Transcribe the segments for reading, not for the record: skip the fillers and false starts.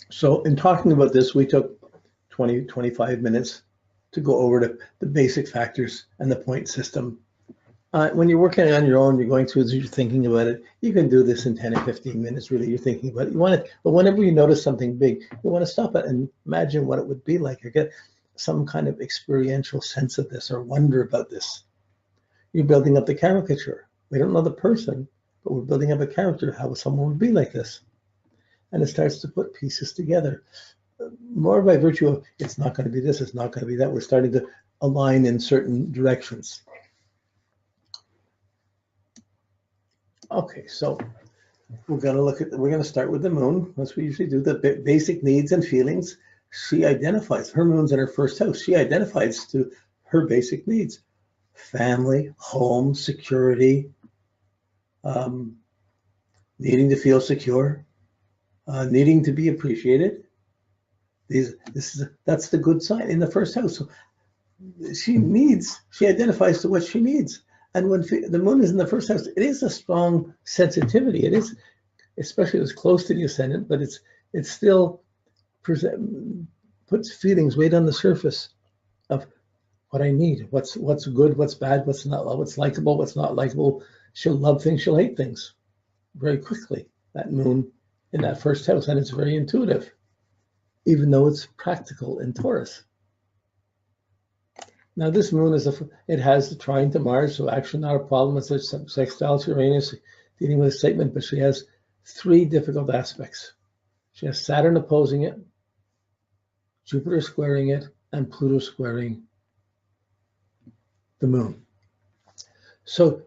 So in talking about this, we took 20, 25 minutes to go over the basic factors and the point system. When you're working on your own, you're going through this, you're thinking about it, you can do this in 10 or 15 minutes, really, you're thinking about it. You want it, but whenever you notice something big, you want to stop it and imagine what it would be like, or get some kind of experiential sense of this or wonder about this. You're building up the caricature. We don't know the person, but we're building up a character, how someone would be like this. And it starts to put pieces together. More by virtue of, it's not going to be this, it's not going to be that. We're starting to align in certain directions. Okay, so we're going to start with the moon, as we usually do, the basic needs and feelings. She identifies, her moon's in her first house. She identifies to her basic needs: family, home, security, needing to feel secure, needing to be appreciated. That's the good sign in the first house. So she identifies to what she needs. And when the moon is in the first house, it is a strong sensitivity. It is, especially as close to the ascendant, but it still puts feelings right on the surface of what I need, what's good, what's bad, what's not, what's likable, what's not likable. She'll love things, she'll hate things very quickly, that moon in that first house, and it's very intuitive, even though it's practical in Taurus. Now this moon it has the trine to Mars, so actually not a problem. It's a sextile to Uranus, dealing with excitement, but she has three difficult aspects. She has Saturn opposing it, Jupiter squaring it, and Pluto squaring the moon. So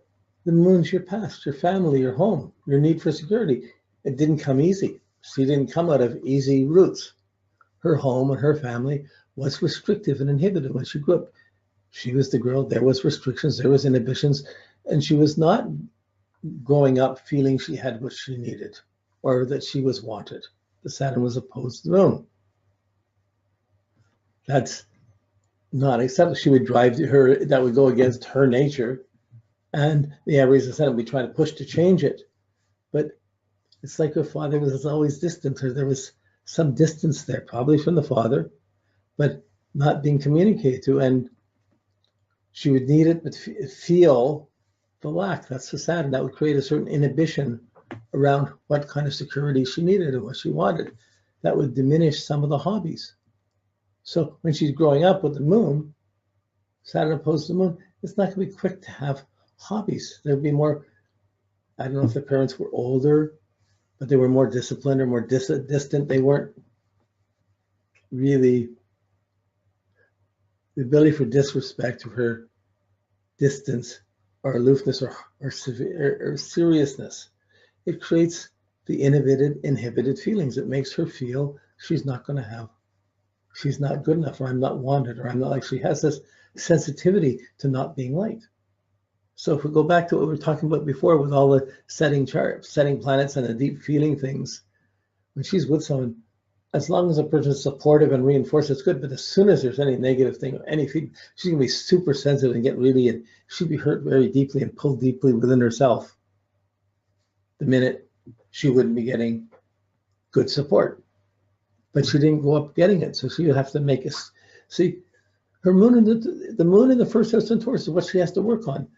the moon's your past, your family, your home, your need for security. It didn't come easy. She didn't come out of easy roots. Her home and her family was restrictive and inhibited when she grew up. She was the girl, there was restrictions, there was inhibitions, and she was not growing up feeling she had what she needed or that she was wanted. The Saturn was opposed to the moon. That's not acceptable. She would drive her, that would go against her nature. And the Aries ascendant would be trying to push to change it. But it's like her father was always distant, or there was some distance there, probably from the father, but not being communicated to. And she would need it, but feel the lack. That's the Saturn. That would create a certain inhibition around what kind of security she needed and what she wanted. That would diminish some of the hobbies. So when she's growing up with the moon, Saturn opposed to the moon, it's not going to be quick to have hobbies. There'd be more, I don't know if the parents were older, but they were more disciplined or more distant. They weren't really, the ability for disrespect, or distance, or aloofness, or seriousness. It creates the inhibited feelings. It makes her feel she's not going to have, she's not good enough, or I'm not wanted, or I'm not like, she has this sensitivity to not being liked. So if we go back to what we were talking about before with all the setting planets and the deep feeling things, when she's with someone, as long as a person is supportive and reinforced, it's good. But as soon as there's any negative thing, or any feedback, she's going to be super sensitive and get really, and she'd be hurt very deeply and pulled deeply within herself the minute she wouldn't be getting good support. But she didn't go up getting it, so she would have to make it. See, her moon in the moon in the first house in Taurus is what she has to work on.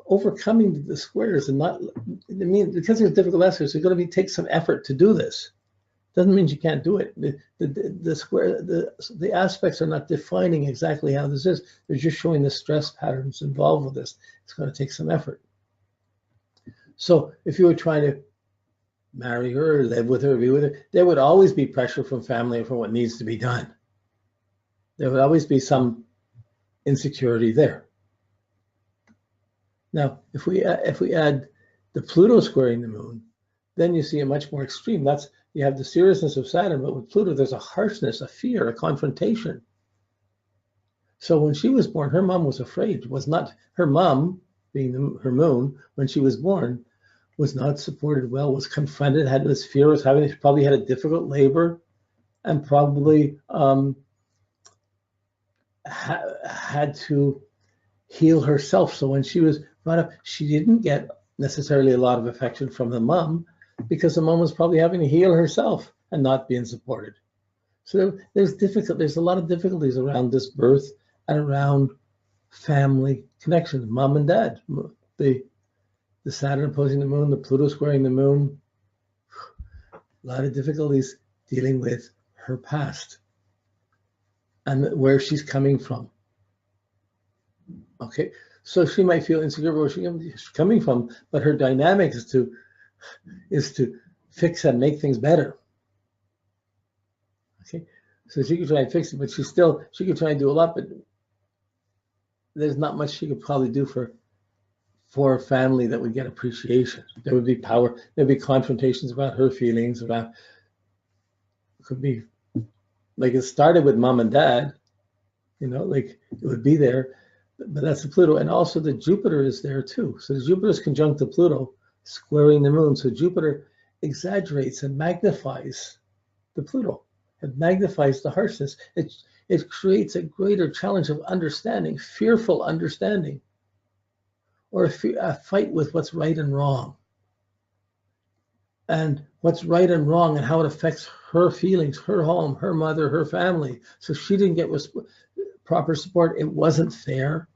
Overcoming the squares, and not, I mean, because there's difficult aspects, it's going to take some effort to do this. Doesn't mean you can't do it. The aspects are not defining exactly how this is. They're just showing the stress patterns involved with this. It's going to take some effort. So if you were trying to marry her, or live with her, or be with her, there would always be pressure from family for what needs to be done. There would always be some insecurity there. Now, if we add the Pluto squaring the moon, then you see a much more extreme. You have the seriousness of Saturn, but with Pluto, there's a harshness, a fear, a confrontation. So when she was born, her mom was afraid. Was not her mom, being her moon, when she was born, was not supported well, was confronted, had this fear, probably had a difficult labor, and probably had to heal herself. So when she was brought up, she didn't get necessarily a lot of affection from the mom, because the mom was probably having to heal herself and not being supported. So there's a lot of difficulties around this birth and around family connection, mom and dad, the Saturn opposing the moon, the Pluto squaring the moon, a lot of difficulties dealing with her past and where she's coming from. Okay, so she might feel insecure where she's coming from, but her dynamic is to fix and make things better. Okay, so she could try and fix it, but she could try and do a lot, but there's not much she could probably do for a family that would get appreciation. There would be power, there'd be confrontations about her feelings, about, it could be, like it started with mom and dad, like it would be there, but that's the Pluto. And also the Jupiter is there too. So the Jupiter is conjunct to Pluto, squaring the moon. So Jupiter exaggerates and magnifies the Pluto. It magnifies the harshness. It creates a greater challenge of understanding, fearful understanding, or a fight with what's right and wrong. And what's right and wrong and how it affects her feelings, her home, her mother, her family. So she didn't get proper support. It wasn't fair.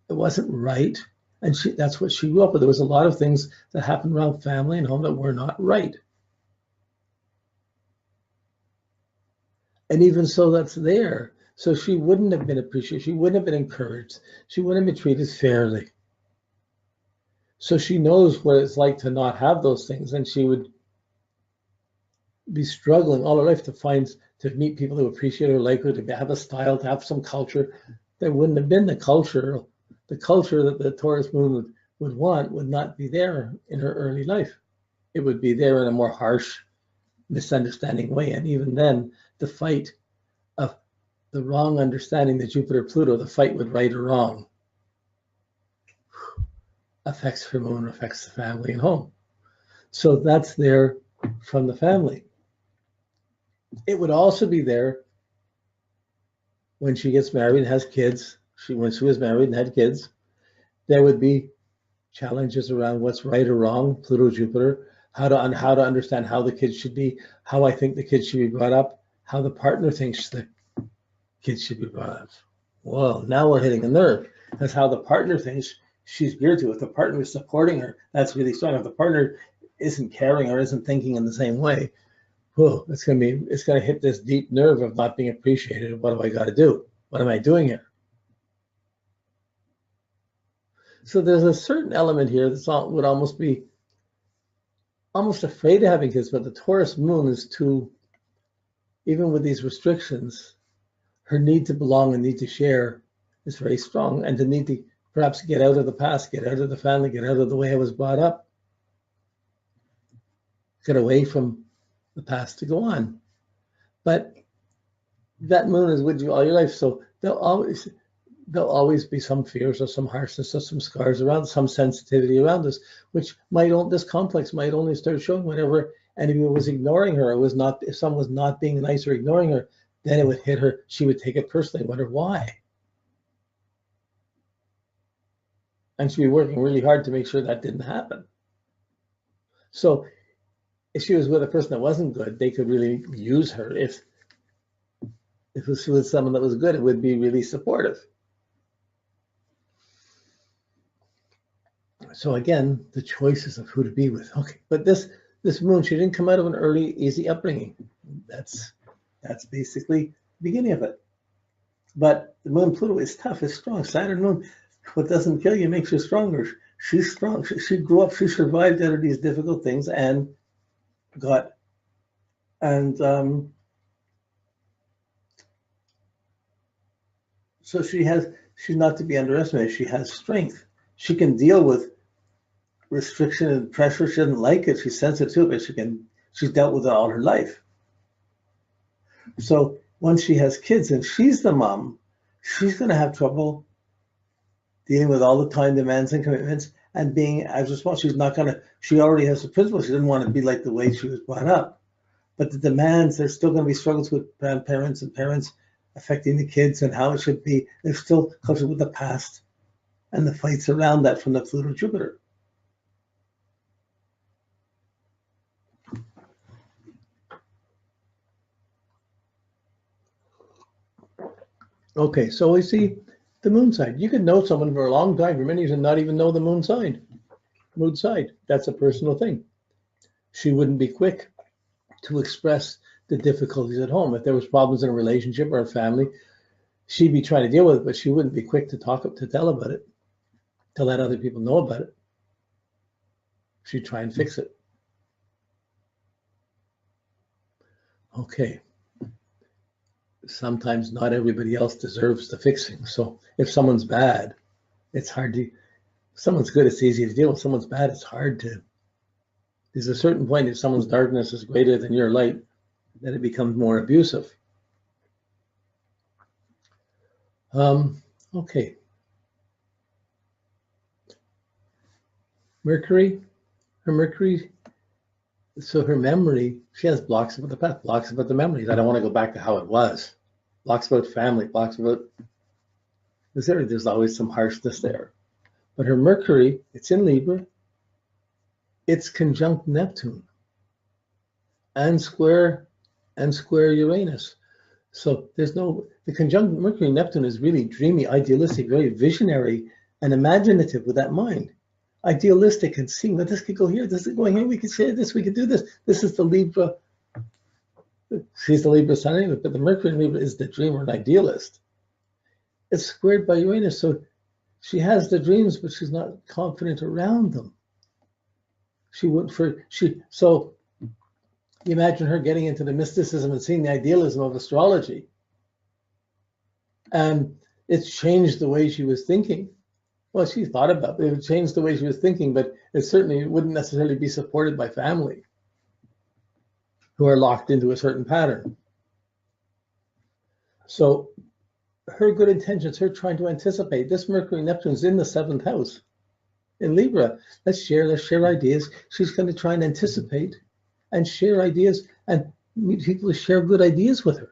It wasn't right. And that's what she grew up with. There was a lot of things that happened around family and home that were not right. And even so, that's there. So she wouldn't have been appreciated. She wouldn't have been encouraged. She wouldn't have been treated fairly. So she knows what it's like to not have those things. And she would be struggling all her life to meet people who appreciate her, like her, to have a style, to have some culture. There wouldn't have been the culture that the Taurus moon would want would not be there in her early life. It would be there in a more harsh, misunderstanding way. And even then, the fight of the wrong understanding, the Jupiter-Pluto, the fight with right or wrong, affects her moon, affects the family and home. So that's there from the family. It would also be there when she gets married and has kids. When she was married and had kids, there would be challenges around what's right or wrong, Pluto, Jupiter, how to understand how the kids should be, how I think the kids should be brought up, how the partner thinks the kids should be brought up. Well, now we're hitting a nerve. That's how the partner thinks she's geared to. If the partner is supporting her, that's really strong. If the partner isn't caring or isn't thinking in the same way, whoa, it's gonna hit this deep nerve of not being appreciated. What do I got to do? What am I doing here? So there's a certain element here that would almost be afraid of having kids, but the Taurus moon is too, even with these restrictions, her need to belong and need to share is very strong, and the need to perhaps get out of the past, get out of the family, get out of the way I was brought up, get away from the past to go on. But that moon is with you all your life, so there'll always be some fears or some harshness or some scars around, some sensitivity around us, this complex might only start showing whenever anyone was ignoring her, if someone was not being nice or ignoring her, then it would hit her. She would take it personally, wonder why. And she'd be working really hard to make sure that didn't happen. So if she was with a person that wasn't good, they could really use her. If it was with someone that was good, it would be really supportive. So again, the choices of who to be with. Okay, but this moon, she didn't come out of an early, easy upbringing. That's basically the beginning of it. But the moon Pluto is tough, it's strong. Saturn moon, what doesn't kill you makes you stronger. She's strong. She grew up, she survived out of these difficult things and so she's not to be underestimated. She has strength. She can deal with restriction and pressure. She doesn't like it. She's sensitive to it, but she's dealt with it all her life. So once she has kids and she's the mom, she's going to have trouble dealing with all the time demands and commitments and being as responsible. She already has the principles. She didn't want to be like the way she was brought up. But the demands, there's still going to be struggles with grandparents and parents affecting the kids and how it should be. There's still culture with the past and the fights around that from the Pluto Jupiter. Okay, so we see the moon side. You could know someone for a long time, for many years, and not even know the moon side. Moon side. That's a personal thing. She wouldn't be quick to express the difficulties at home. If there was problems in a relationship or a family, she'd be trying to deal with it, but she wouldn't be quick to tell about it, to let other people know about it. She'd try and fix it. Okay. Sometimes not everybody else deserves the fixing. So if someone's bad, it's hard to, if someone's good, it's easy to deal with. If someone's bad, it's hard to. There's a certain point if someone's darkness is greater than your light, then it becomes more abusive. Okay. Mercury, her Mercury, so her memory, she has blocks about the past, blocks about the memories. I don't want to go back to how it was. Blocks about family, blocks about, there's always some harshness there. But her Mercury, it's in Libra, it's conjunct Neptune and square Uranus. So there's no, the conjunct Mercury Neptune is really dreamy, idealistic, very visionary and imaginative with that mind. Idealistic and seeing that this could go here, this is going here, we could say this, we could do this. This is the Libra, she's the Libra sun anyway, but the Mercury in Libra is the dreamer and idealist. It's squared by Uranus, so she has the dreams, but she's not confident around them. So you imagine her getting into the mysticism and seeing the idealism of astrology. And it's changed the way she was thinking. Well, she thought about it. It would change the way she was thinking, but it certainly wouldn't necessarily be supported by family who are locked into a certain pattern. So her good intentions, her trying to anticipate, this Mercury Neptune's in the 7th house in Libra. Let's share ideas. She's going to try and anticipate and share ideas and meet people to share good ideas with her.